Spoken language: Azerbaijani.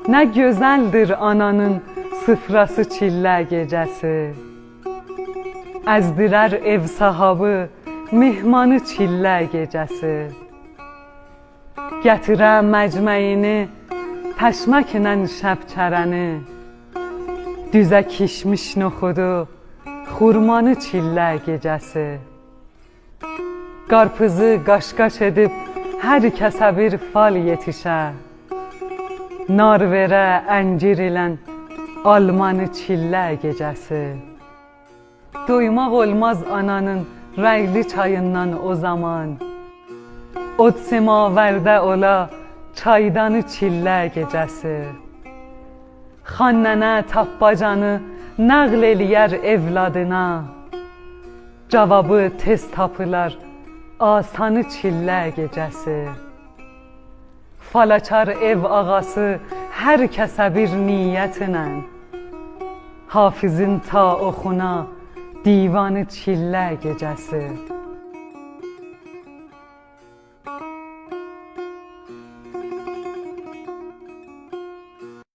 Nə gözəldir ananın sıfrası çillə gecəsi. Əzdirər ev sahabı mehmanı çillə gecəsi. Gətirə məcməyini təşməklə şəbçərəni. Düzə kişmiş noxudu xurmanı çillə gecəsi. Qarpızı qaş-qaş edib hər kəsə bir fal yetişə. Nar verə əncir ilə almanı çillə gecəsi. Doymaq olmaz ananın rəngli çayından o zaman. Od semavərdə ola çaydanı çillə gecəsi. Xan nənə tapbacanı nəql eləyər evladına. Cavabı tez tapılar asanı çillə gecəsi. Falaçar ev ağası hər kəsə bir niyyətlə. Hafizin ta oxuna divanı çillə gecəsi.